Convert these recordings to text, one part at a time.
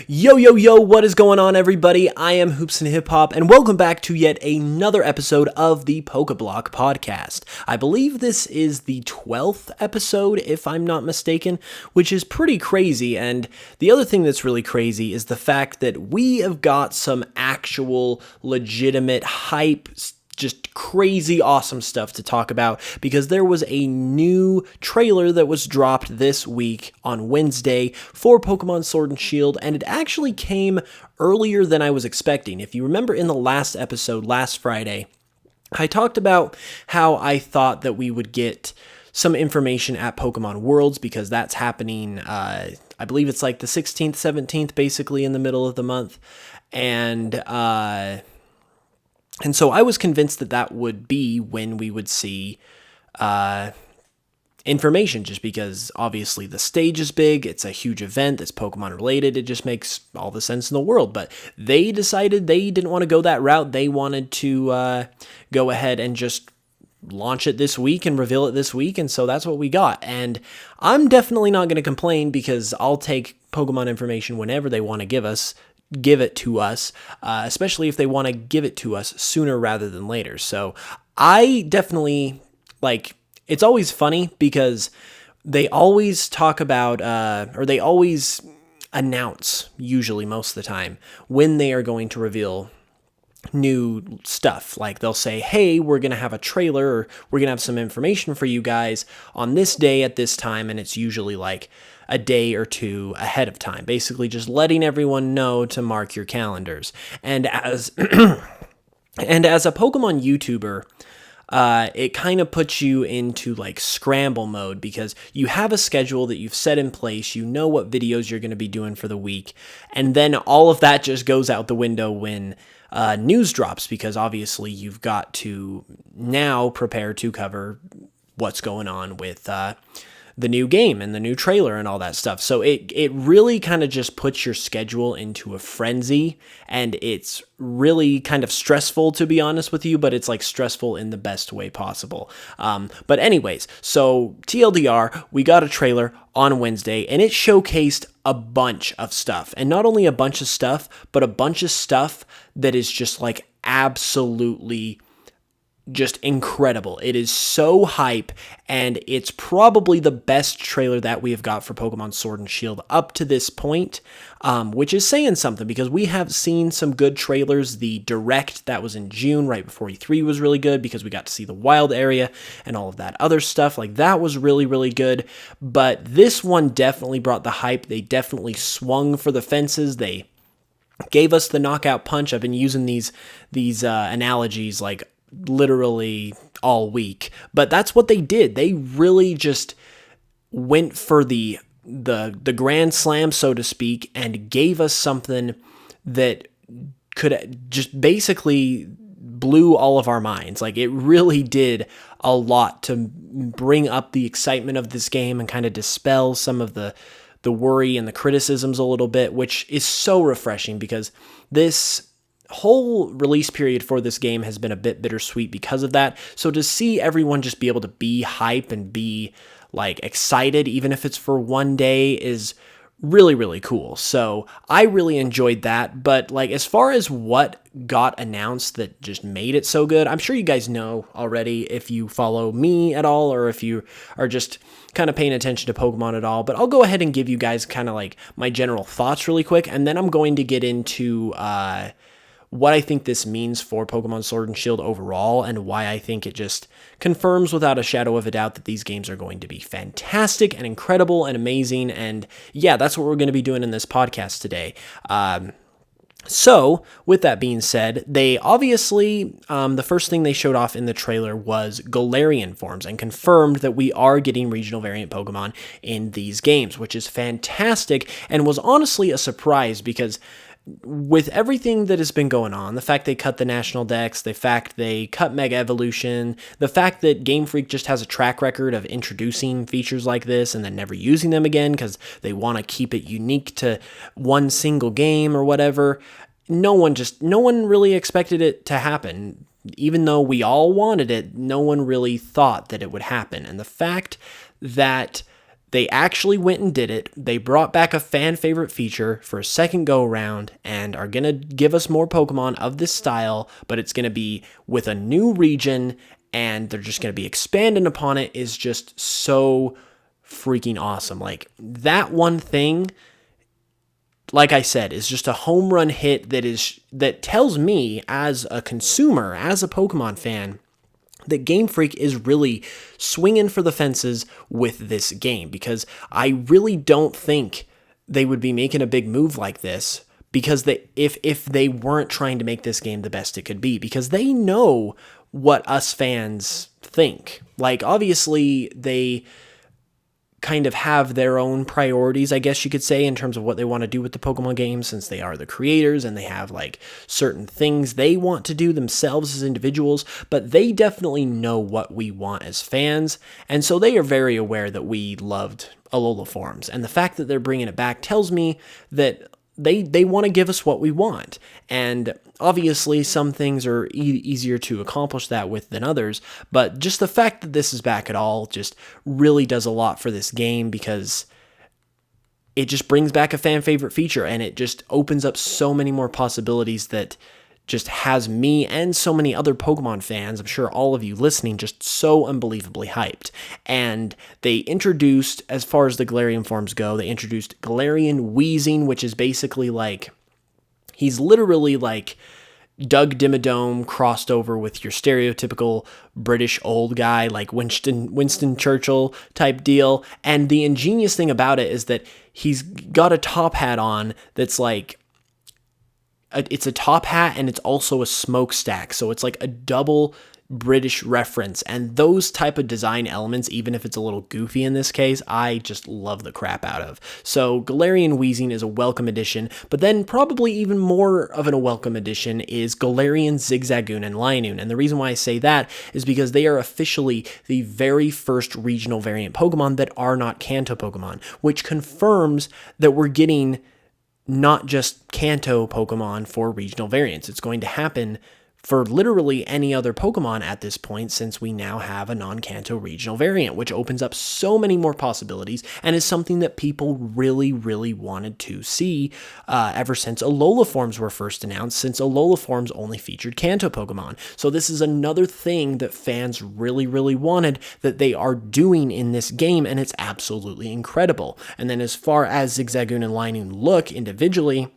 Yo, yo, yo, what is going on, everybody? I am Hoops and Hip Hop, and welcome back to yet another episode of the Pokeblock Podcast. I believe this is the 12th episode, if I'm not mistaken, which is pretty crazy, and the other thing that's really crazy is the fact that we have got some actual, legitimate hype, just crazy awesome stuff to talk about because there was a new trailer that was dropped this week on Wednesday for Pokemon Sword and Shield, and it actually came earlier than I was expecting. If you remember in the last episode, last Friday, I talked about how I thought that we would get some information at Pokemon Worlds because that's happening, I believe it's like the 16th, 17th, basically in the middle of the month, and so I was convinced that that would be when we would see information, just because obviously the stage is big, it's a huge event that's Pokemon related, it just makes all the sense in the world. But they decided they didn't want to go that route. They wanted to go ahead and just launch it this week and reveal it this week, and so that's what we got. And I'm definitely not going to complain because I'll take Pokemon information whenever they want to give it to us, especially if they want to give it to us sooner rather than later. So I definitely, it's always funny because they always talk about, or they always announce, usually most of the time, when they are going to reveal new stuff. Like they'll say, hey, we're going to have a trailer, or we're going to have some information for you guys on this day at this time, and it's usually like a day or two ahead of time, basically just letting everyone know to mark your calendars. And as as a Pokemon YouTuber, it kind of puts you into like scramble mode because you have a schedule that you've set in place, you know what videos you're going to be doing for the week, and then all of that just goes out the window when news drops, because obviously you've got to now prepare to cover what's going on with the new game and the new trailer and all that stuff. So it really kind of just puts your schedule into a frenzy, and it's really kind of stressful, to be honest with you, but it's like stressful in the best way possible. But anyways, so TLDR, we got a trailer on Wednesday, and it showcased a bunch of stuff, and not only a bunch of stuff, but a bunch of stuff that is just like absolutely just incredible. It is so hype, and it's probably the best trailer that we have got for Pokemon Sword and Shield up to this point, which is saying something because we have seen some good trailers. The Direct that was in June right before E3 was really good because we got to see the wild area and all of that other stuff. Like that was really, really good, but this one definitely brought the hype. They definitely swung for the fences. They gave us the knockout punch. I've been using these analogies like literally all week, but that's what they did. They really just went for the grand slam, so to speak, and gave us something that could just basically blew all of our minds. Like it really did a lot to bring up the excitement of this game and kind of dispel some of the worry and the criticisms a little bit, which is so refreshing because this whole release period for this game has been a bit bittersweet because of that. So to see everyone just be able to be hype and be like excited, even if it's for one day, is really, really cool. So I really enjoyed that. But like as far as what got announced that just made it so good, I'm sure you guys know already if you follow me at all, or if you are just kind of paying attention to Pokemon at all. But I'll go ahead and give you guys kind of like my general thoughts really quick, and then I'm going to get into what I think this means for Pokemon Sword and Shield overall, and why I think it just confirms without a shadow of a doubt that these games are going to be fantastic and incredible and amazing. And yeah, that's what we're going to be doing in this podcast today. So, with that being said, they obviously, the first thing they showed off in the trailer was Galarian forms, and confirmed that we are getting regional variant Pokemon in these games, which is fantastic, and was honestly a surprise because with everything that has been going on, the fact they cut the national dex, the fact they cut Mega Evolution, the fact that Game Freak just has a track record of introducing features like this and then never using them again because they want to keep it unique to one single game or whatever, no one really expected it to happen. Even though we all wanted it, no one really thought that it would happen. And the fact that They actually went and did it. They brought back a fan favorite feature for a second go around and are going to give us more Pokemon of this style, but it's going to be with a new region, and they're just going to be expanding upon it. Is just so freaking awesome. Like, that one thing, like I said, is just a home run hit that tells me as a consumer, as a Pokemon fan, that Game Freak is really swinging for the fences with this game, because I really don't think they would be making a big move like this because if they weren't trying to make this game the best it could be, because they know what us fans think. Like, obviously, they kind of have their own priorities, I guess you could say, in terms of what they want to do with the Pokemon game, since they are the creators and they have like certain things they want to do themselves as individuals, but they definitely know what we want as fans, and so they are very aware that we loved Alola Forms, and the fact that they're bringing it back tells me that they want to give us what we want. And obviously some things are easier to accomplish that with than others, but just the fact that this is back at all just really does a lot for this game, because it just brings back a fan favorite feature, and it just opens up so many more possibilities that just has me and so many other Pokemon fans, I'm sure all of you listening, just so unbelievably hyped. And they introduced, as far as the Galarian forms go, they introduced Galarian Wheezing, which is basically like, he's literally like Doug Dimmadome crossed over with your stereotypical British old guy, like Winston Churchill type deal. And the ingenious thing about it is that he's got a top hat on that's like, it's a top hat and it's also a smokestack. So it's like a double British reference, and those type of design elements, even if it's a little goofy in this case, I just love the crap out of. So Galarian Wheezing is a welcome addition, but then probably even more of a welcome addition is Galarian Zigzagoon and Linoon. And the reason why I say that is because they are officially the very first regional variant Pokemon that are not Kanto Pokemon, which confirms that we're getting not just Kanto Pokemon for regional variants. It's going to happen for literally any other Pokemon at this point, since we now have a non-Kanto regional variant, which opens up so many more possibilities and is something that people really, really wanted to see ever since Alola Forms were first announced, since Alola Forms only featured Kanto Pokemon. So this is another thing that fans really, really wanted that they are doing in this game, and it's absolutely incredible. And then as far as Zigzagoon and Linoon look individually,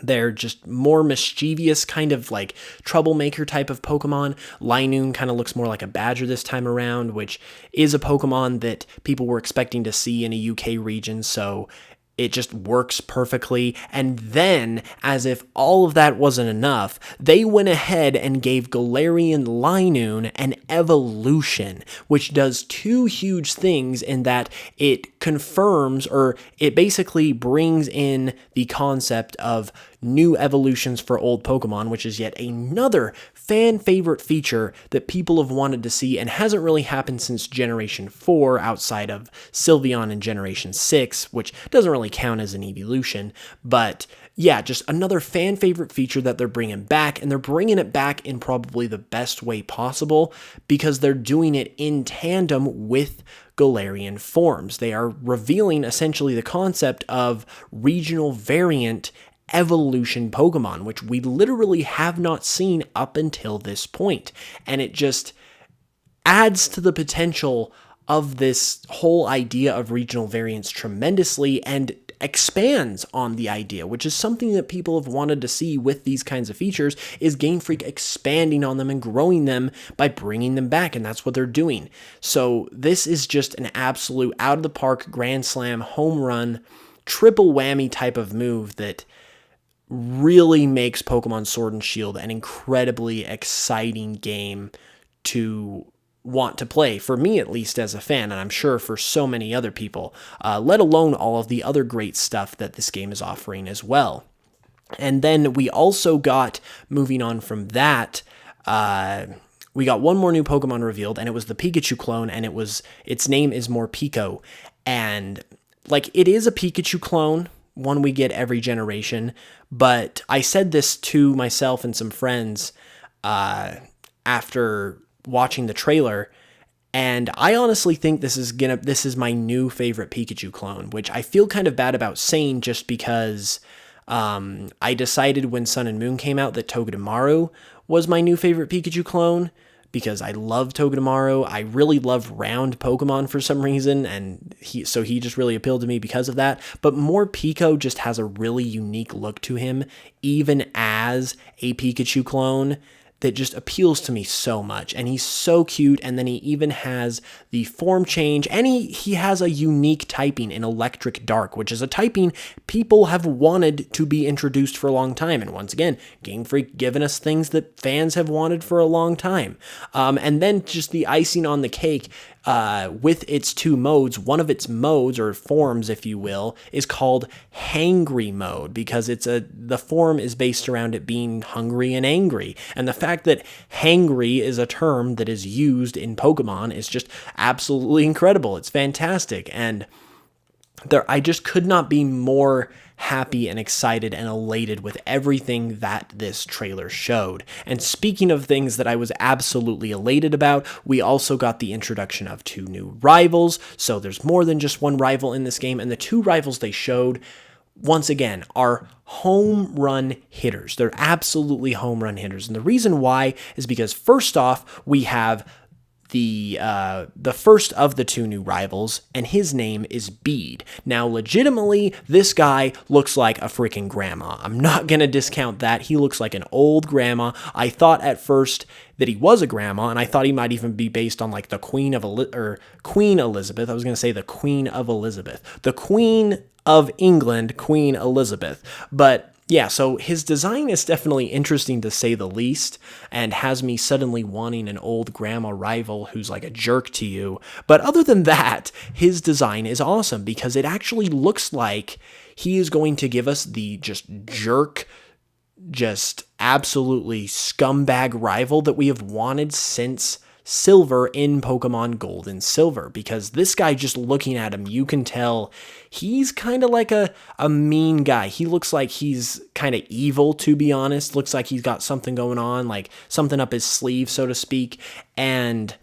they're just more mischievous, kind of like troublemaker type of Pokemon. Linoon kind of looks more like a badger this time around, which is a Pokemon that people were expecting to see in a UK region, so it just works perfectly. And then, as if all of that wasn't enough, they went ahead and gave Galarian Linoon an evolution, which does two huge things in that it confirms, or it basically brings in the concept of new evolutions for old Pokemon, which is yet another fan favorite feature that people have wanted to see and hasn't really happened since Generation 4 outside of Sylveon in Generation 6, which doesn't really count as an evolution. But yeah, just another fan favorite feature that they're bringing back, and they're bringing it back in probably the best way possible because they're doing it in tandem with Galarian forms. They are revealing essentially the concept of regional variant evolution Pokemon, which we literally have not seen up until this point. And it just adds to the potential of this whole idea of regional variants tremendously, and expands on the idea, which is something that people have wanted to see with these kinds of features, is Game Freak expanding on them and growing them by bringing them back, and that's what they're doing. So this is just an absolute out of the park grand slam home run triple whammy type of move that really makes Pokemon Sword and Shield an incredibly exciting game to want to play, for me at least as a fan, and I'm sure for so many other people, let alone all of the other great stuff that this game is offering as well. And then we also got, moving on from that, we got one more new Pokemon revealed, and it was the Pikachu clone, and its name is Morpeko. And like, it is a Pikachu clone, one we get every generation, but I said this to myself and some friends after watching the trailer, And I honestly think this is my new favorite Pikachu clone, which I feel kind of bad about saying just because I decided when Sun and Moon came out that Togedemaru was my new favorite Pikachu clone, because I love Togedemaru. I really love round Pokemon for some reason, and he just really appealed to me because of that. But Morpeko just has a really unique look to him, even as a Pikachu clone, that just appeals to me so much. And he's so cute, and then he even has the form change, and he has a unique typing in Electric Dark, which is a typing people have wanted to be introduced for a long time. And once again, Game Freak giving us things that fans have wanted for a long time. And then just the icing on the cake, with its two modes, one of its modes, or forms, if you will, is called Hangry Mode, because the form is based around it being hungry and angry. And the fact that hangry is a term that is used in Pokemon is just absolutely incredible. It's fantastic. And I just could not be more happy and excited and elated with everything that this trailer showed. And speaking of things that I was absolutely elated about, we also got the introduction of 2 new rivals. So there's more than just one rival in this game, and the 2 rivals they showed, once again, are home run hitters. They're absolutely home run hitters. And the reason why is because, first off, we have the first of the 2 new rivals, and his name is Bede. Now, legitimately, this guy looks like a freaking grandma. I'm not going to discount that. He looks like an old grandma. I thought at first that he was a grandma, and I thought he might even be based on like the Queen Elizabeth. I was going to say the Queen of Elizabeth. The Queen of England, Queen Elizabeth. But yeah, so his design is definitely interesting to say the least, and has me suddenly wanting an old grandma rival who's like a jerk to you. But other than that, his design is awesome because it actually looks like he is going to give us the just jerk, just absolutely scumbag rival that we have wanted since Silver in Pokemon Gold and Silver, because this guy, just looking at him, you can tell he's kind of like a mean guy. He looks like he's kind of evil, to be honest. Looks like he's got something going on, like something up his sleeve, so to speak. And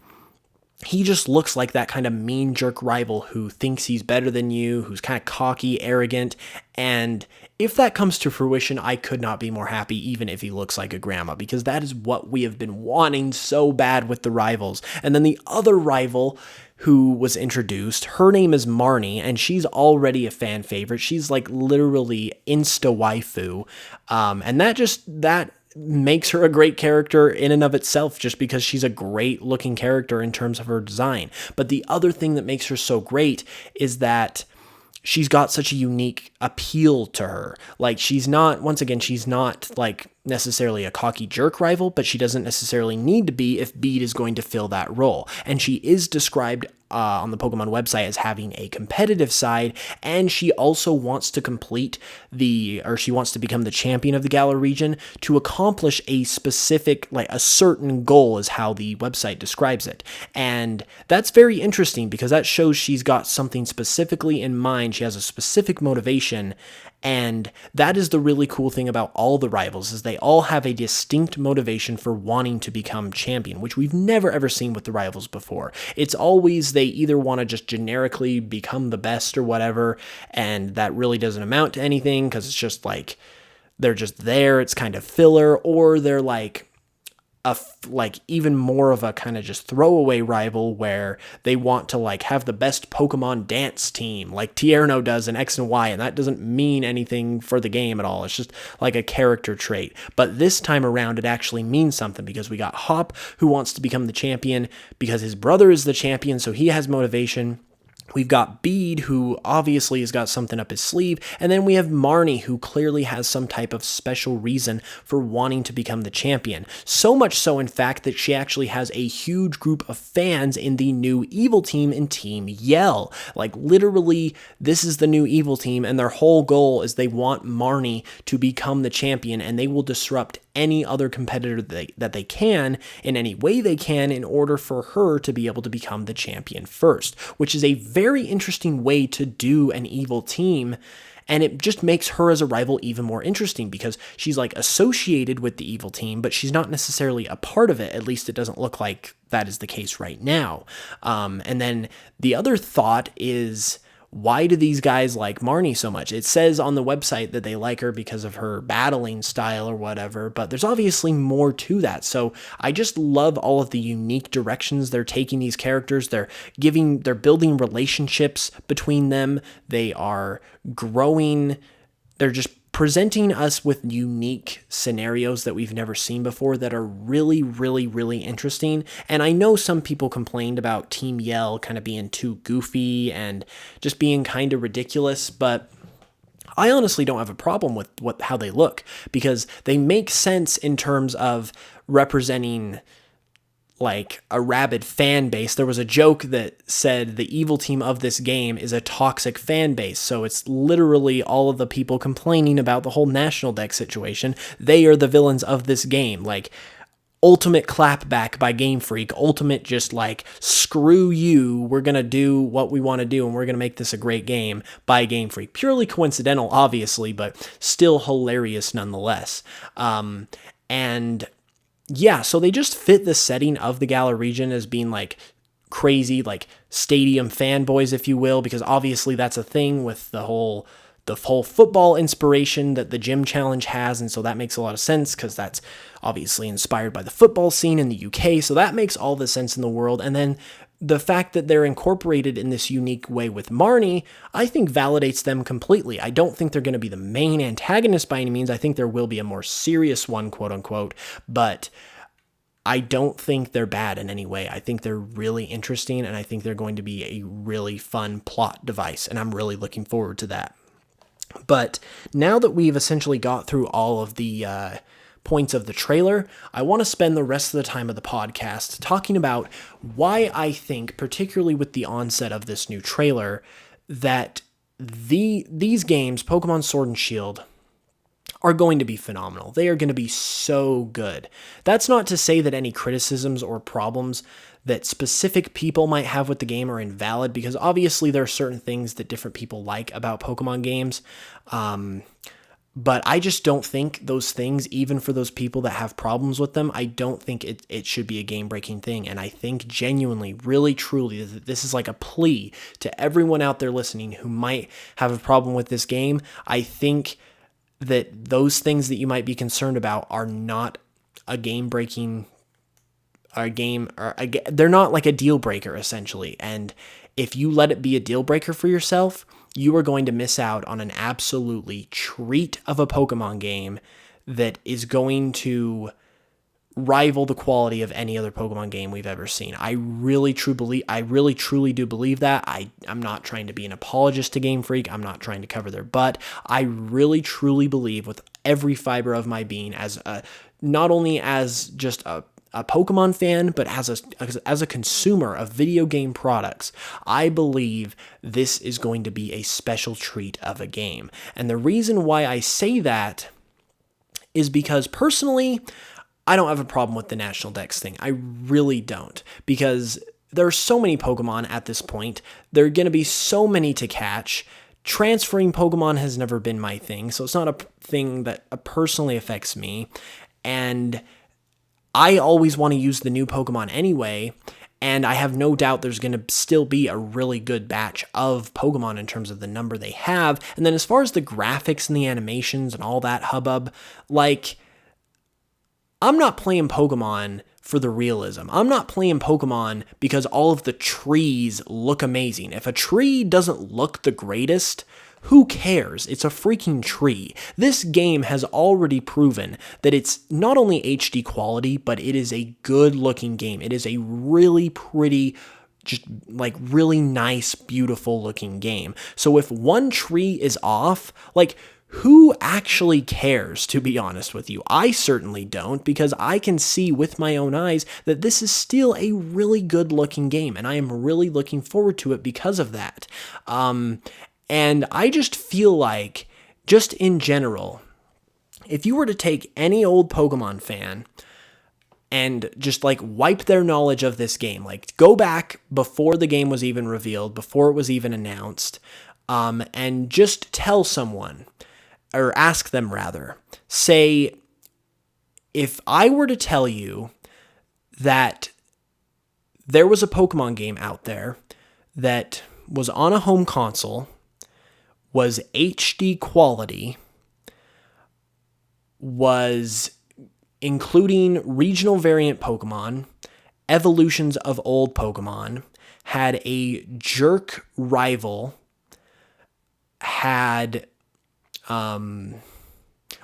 he just looks like that kind of mean jerk rival who thinks he's better than you, who's kind of cocky, arrogant. And if that comes to fruition, I could not be more happy, even if he looks like a grandma, because that is what we have been wanting so bad with the rivals. And then the other rival who was introduced, her name is Marnie, and she's already a fan favorite. She's like literally insta waifu. And that makes her a great character in and of itself, just because she's a great looking character in terms of her design. But the other thing that makes her so great is that she's got such a unique appeal to her. Like, she's not like necessarily a cocky jerk rival, but she doesn't necessarily need to be if Bede is going to fill that role. And she is described on the Pokemon website as having a competitive side, and she also wants to she wants to become the champion of the Galar region to accomplish a specific, like a certain goal, is how the website describes it. And that's very interesting because that shows she's got something specifically in mind. She has a specific motivation. And that is the really cool thing about all the rivals, is they all have a distinct motivation for wanting to become champion, which we've never ever seen with the rivals before. It's always they either want to just generically become the best or whatever, and that really doesn't amount to anything because it's just like they're just there, it's kind of filler, or they're like even more of a kind of just throwaway rival where they want to like have the best Pokemon dance team like Tierno does in X and Y, and that doesn't mean anything for the game at all. It's just like a character trait. But this time around it actually means something, because we got Hop, who wants to become the champion because his brother is the champion, so he has motivation. We've got Bede, who obviously has got something up his sleeve, and then we have Marnie, who clearly has some type of special reason for wanting to become the champion. So much so, in fact, that she actually has a huge group of fans in the new evil team in Team Yell. Like, literally, this is the new evil team, and their whole goal is they want Marnie to become the champion, and they will disrupt any other competitor that they can in any way they can in order for her to be able to become the champion first, which is a very interesting way to do an evil team. And it just makes her as a rival even more interesting because she's like associated with the evil team, but she's not necessarily a part of it. At least it doesn't look like that is the case right now. And then the other thought is, why do these guys like Marnie so much? It says on the website that they like her because of her battling style or whatever, but there's obviously more to that. So I just love all of the unique directions they're taking these characters. They're building relationships between them. They are growing. They're just presenting us with unique scenarios that we've never seen before that are really, really, really interesting. And I know some people complained about Team Yell kind of being too goofy and just being kind of ridiculous, but I honestly don't have a problem with how they look because they make sense in terms of representing like a rabid fan base. There was a joke that said the evil team of this game is a toxic fan base. So it's literally all of the people complaining about the whole National Dex situation. They are the villains of this game. Like ultimate clapback by Game Freak, ultimate just like screw you, we're going to do what we want to do and we're going to make this a great game by Game Freak. Purely coincidental, obviously, but still hilarious nonetheless. And yeah, so they just fit the setting of the Galar region as being like crazy, like stadium fanboys, if you will, because obviously that's a thing with the whole football inspiration that the Gym Challenge has, and so that makes a lot of sense because that's obviously inspired by the football scene in the UK, so that makes all the sense in the world. And then the fact that they're incorporated in this unique way with Marnie, I think validates them completely. I don't think they're going to be the main antagonist by any means. I think there will be a more serious one, quote unquote, but I don't think they're bad in any way. I think they're really interesting, and I think they're going to be a really fun plot device, and I'm really looking forward to that. But now that we've essentially got through all of the points of the trailer, I want to spend the rest of the time of the podcast talking about why I think, particularly with the onset of this new trailer, that these games, Pokemon Sword and Shield, are going to be phenomenal. They are going to be so good. That's not to say that any criticisms or problems that specific people might have with the game are invalid, because obviously there are certain things that different people like about Pokemon games. But I just don't think those things, even for those people that have problems with them, I don't think it should be a game-breaking thing. And I think genuinely, really, truly, that this is like a plea to everyone out there listening who might have a problem with this game. I think that those things that you might be concerned about are not a game-breaking they're not like a deal breaker, essentially. And if you let it be a deal breaker for yourself, you are going to miss out on an absolutely treat of a Pokemon game that is going to rival the quality of any other Pokemon game we've ever seen. I really truly do believe that. I'm not trying to be an apologist to Game Freak. I'm not trying to cover their butt. I really truly believe with every fiber of my being, not only as just a Pokemon fan, but as a consumer of video game products, I believe this is going to be a special treat of a game. And the reason why I say that is because personally, I don't have a problem with the National Dex thing. I really don't, because there are so many Pokemon at this point. There are going to be so many to catch. Transferring Pokemon has never been my thing, so it's not a thing that personally affects me. And I always want to use the new Pokemon anyway, and I have no doubt there's going to still be a really good batch of Pokemon in terms of the number they have. And then as far as the graphics and the animations and all that hubbub, like, I'm not playing Pokemon for the realism. I'm not playing Pokemon because all of the trees look amazing. If a tree doesn't look the greatest, who cares? It's a freaking tree. This game has already proven that it's not only HD quality, but it is a good looking game. It is a really pretty, just like really nice, beautiful looking game. So if one tree is off, like, who actually cares, to be honest with you? I certainly don't, because I can see with my own eyes that this is still a really good looking game, and I am really looking forward to it because of that. And I just feel like, just in general, if you were to take any old Pokemon fan and just like wipe their knowledge of this game, like go back before the game was even revealed, before it was even announced, and just tell someone, or ask them rather, say, if I were to tell you that there was a Pokemon game out there that was on a home console, was HD quality, was including regional variant Pokemon, evolutions of old Pokemon, had a jerk rival, had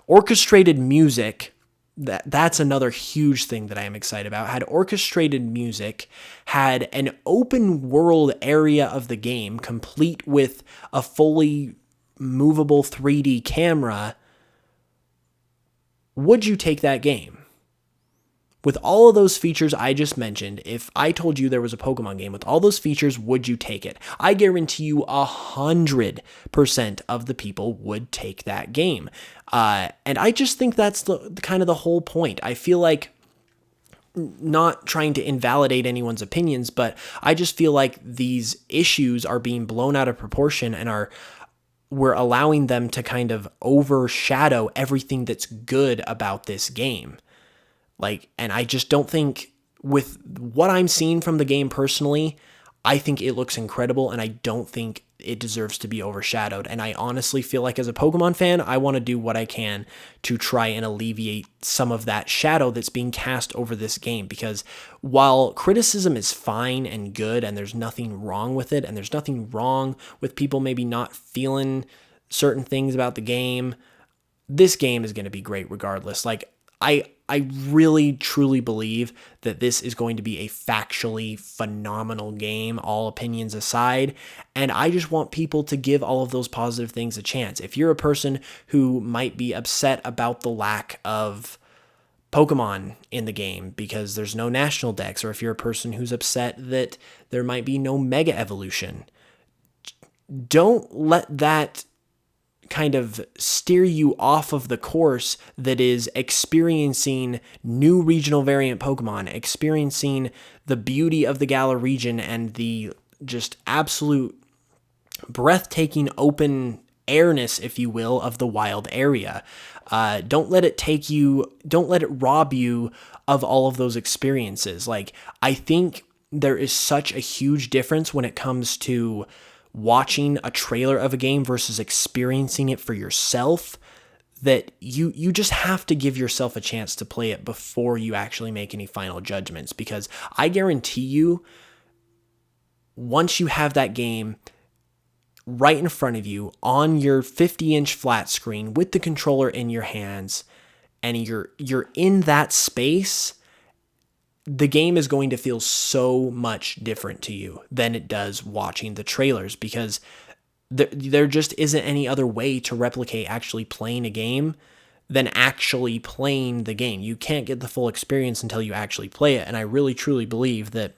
orchestrated music. That's another huge thing that I am excited about. Had orchestrated music, had an open world area of the game, complete with a fully movable 3D camera. Would you take that game? With all of those features I just mentioned, if I told you there was a Pokemon game with all those features, would you take it? I guarantee you 100% of the people would take that game. And I just think that's the kind of the whole point. I feel like, not trying to invalidate anyone's opinions, but I just feel like these issues are being blown out of proportion and we're allowing them to kind of overshadow everything that's good about this game. And I just don't think, with what I'm seeing from the game personally, I think it looks incredible, and I don't think it deserves to be overshadowed. And I honestly feel like, as a Pokemon fan, I want to do what I can to try and alleviate some of that shadow that's being cast over this game, because while criticism is fine and good, and there's nothing wrong with it, and there's nothing wrong with people maybe not feeling certain things about the game, this game is going to be great regardless. I really, truly believe that this is going to be a factually phenomenal game, all opinions aside, and I just want people to give all of those positive things a chance. If you're a person who might be upset about the lack of Pokemon in the game because there's no national dex, or if you're a person who's upset that there might be no Mega Evolution, don't let that kind of steer you off of the course that is experiencing new regional variant Pokemon, experiencing the beauty of the Galar region and the just absolute breathtaking open airness, if you will, of the wild area. Don't let it rob you of all of those experiences. I think there is such a huge difference when it comes to watching a trailer of a game versus experiencing it for yourself, that you just have to give yourself a chance to play it before you actually make any final judgments. Because I guarantee you, once you have that game right in front of you on your 50-inch flat screen with the controller in your hands, and you're in that space, the game is going to feel so much different to you than it does watching the trailers, because there just isn't any other way to replicate actually playing a game than actually playing the game. You can't get the full experience until you actually play it, and I really truly believe that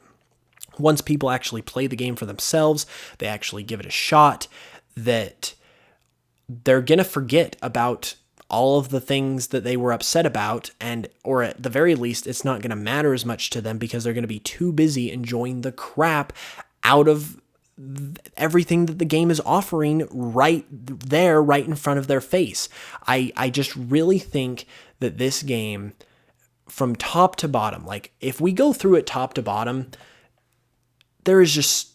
once people actually play the game for themselves, they actually give it a shot, that they're going to forget about all of the things that they were upset about, or at the very least, it's not going to matter as much to them because they're going to be too busy enjoying the crap out of everything that the game is offering right there, right in front of their face. I just really think that this game, from top to bottom, if we go through it top to bottom, there is just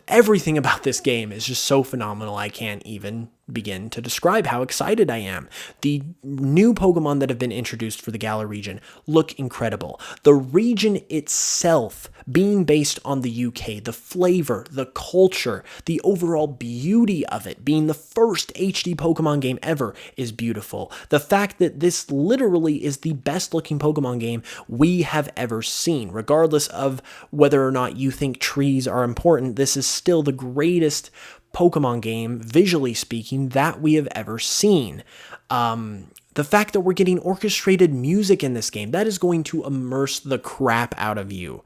everything about this game is just so phenomenal. I can't even begin to describe how excited I am. The new Pokemon that have been introduced for the Galar region look incredible. The region itself being based on the UK, the flavor, the culture, the overall beauty of it being the first HD Pokemon game ever is beautiful. The fact that this literally is the best looking Pokemon game we have ever seen, regardless of whether or not you think trees are important, this is still the greatest Pokemon game, visually speaking, that we have ever seen. The fact that we're getting orchestrated music in this game, that is going to immerse the crap out of you.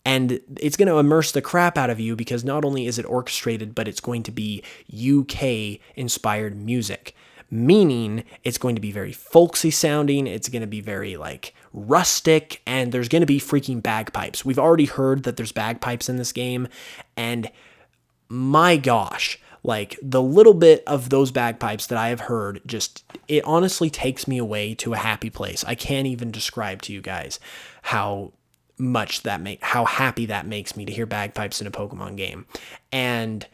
And it's going to immerse the crap out of you because not only is it orchestrated, but it's going to be UK-inspired music. Meaning it's going to be very folksy sounding, it's going to be very rustic, and there's going to be freaking bagpipes. We've already heard that there's bagpipes in this game, and my gosh, Like, the little bit of those bagpipes that I have heard, it honestly takes me away to a happy place. I can't even describe to you guys how happy that makes me to hear bagpipes in a Pokemon game. And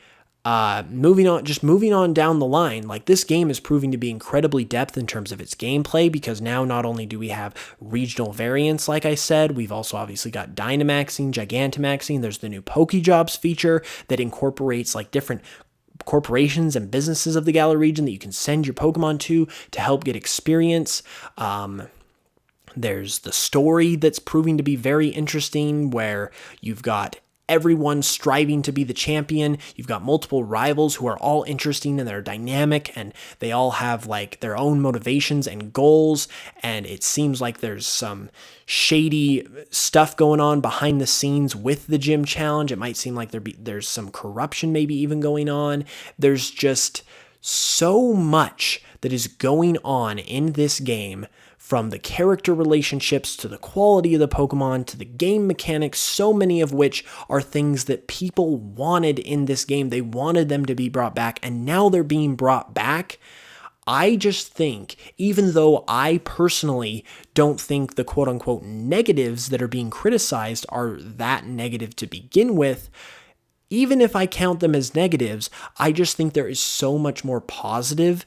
moving on down the line, like, this game is proving to be incredibly depth in terms of its gameplay, because now not only do we have regional variants, like I said, we've also obviously got Dynamaxing, Gigantamaxing. There's the new Pokejobs feature that incorporates like different corporations and businesses of the Galar region that you can send your Pokemon to help get experience. There's the story that's proving to be very interesting, where you've got everyone striving to be the champion. You've got multiple rivals who are all interesting and they're dynamic, and they all have like their own motivations and goals. And it seems like there's some shady stuff going on behind the scenes with the gym challenge. It might seem like there's some corruption maybe even going on. There's just so much that is going on in this game, from the character relationships to the quality of the Pokemon to the game mechanics, so many of which are things that people wanted in this game. They wanted them to be brought back, and now they're being brought back. I just think, even though I personally don't think the quote-unquote negatives that are being criticized are that negative to begin with, even if I count them as negatives, I just think there is so much more positive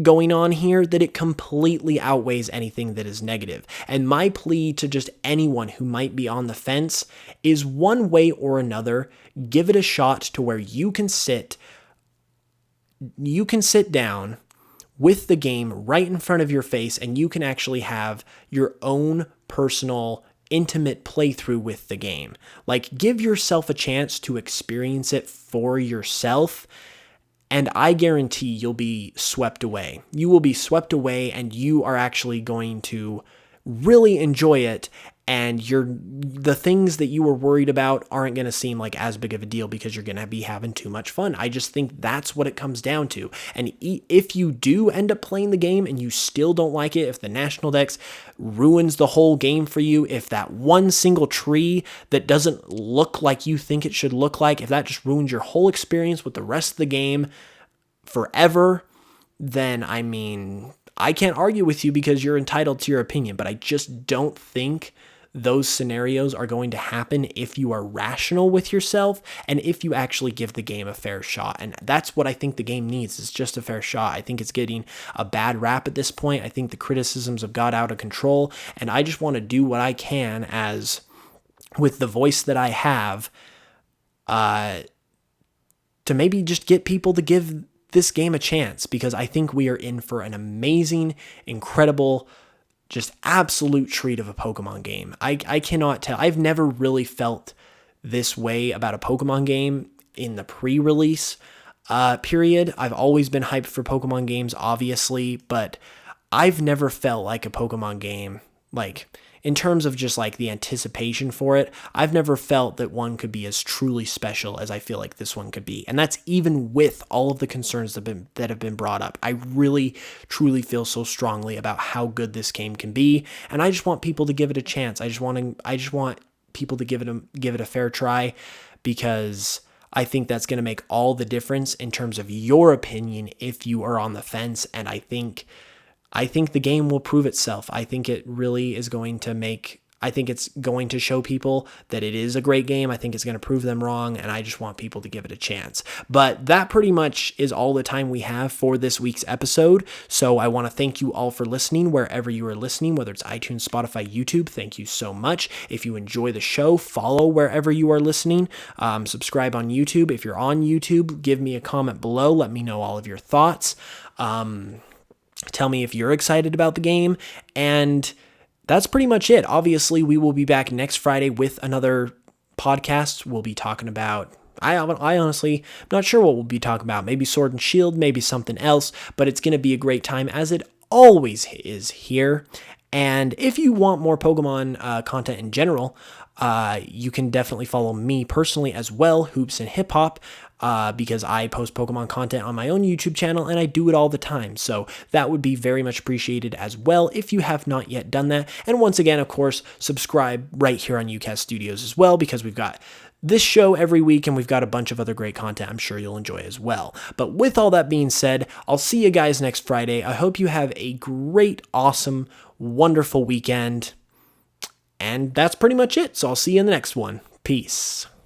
going on here that it completely outweighs anything that is negative. And my plea to just anyone who might be on the fence is, one way or another, give it a shot to where you can sit down with the game right in front of your face, and you can actually have your own personal intimate playthrough with the game. Like, give yourself a chance to experience it for yourself, and I guarantee you'll be swept away. You will be swept away, and you are actually going to really enjoy it, and the things that you were worried about aren't going to seem like as big of a deal, because you're going to be having too much fun. I just think that's what it comes down to. And if you do end up playing the game and you still don't like it, if the National Dex ruins the whole game for you, if that one single tree that doesn't look like you think it should look like, if that just ruins your whole experience with the rest of the game forever, then, I mean, I can't argue with you because you're entitled to your opinion, but I just don't think those scenarios are going to happen if you are rational with yourself and if you actually give the game a fair shot. And that's what I think the game needs, is just a fair shot. I think it's getting a bad rap at this point. I think the criticisms have got out of control, and I just want to do what I can, as with the voice that I have, to maybe just get people to give this game a chance, because I think we are in for an amazing, incredible, just absolute treat of a Pokemon game. I cannot tell. I've never really felt this way about a Pokemon game in the pre-release period. I've always been hyped for Pokemon games, obviously, but I've never felt like a Pokemon game, like, in terms of just like the anticipation for it, I've never felt that one could be as truly special as I feel like this one could be. And that's even with all of the concerns that have been brought up. I really, truly feel so strongly about how good this game can be. And I just want people to give it a chance. I just want people to give it a fair try, because I think that's going to make all the difference in terms of your opinion if you are on the fence. And I think the game will prove itself. I think it really is going to I think it's going to show people that it is a great game. I think it's going to prove them wrong, and I just want people to give it a chance. But that pretty much is all the time we have for this week's episode. So I want to thank you all for listening wherever you are listening, whether it's iTunes, Spotify, YouTube. Thank you so much. If you enjoy the show, follow wherever you are listening. Subscribe on YouTube. If you're on YouTube, give me a comment below. Let me know all of your thoughts. Tell me if you're excited about the game, and that's pretty much it. Obviously, we will be back next Friday with another podcast. We'll be talking about, I honestly, I'm not sure what we'll be talking about. Maybe Sword and Shield, maybe something else, but it's going to be a great time, as it always is here. And if you want more Pokemon content in general, you can definitely follow me personally as well, Hoops and Hip Hop, because I post Pokemon content on my own YouTube channel, and I do it all the time. So that would be very much appreciated as well if you have not yet done that. And once again, of course, subscribe right here on UCast Studios as well, because we've got this show every week, and we've got a bunch of other great content I'm sure you'll enjoy as well. But with all that being said, I'll see you guys next Friday. I hope you have a great, awesome, wonderful weekend. And that's pretty much it. So I'll see you in the next one. Peace.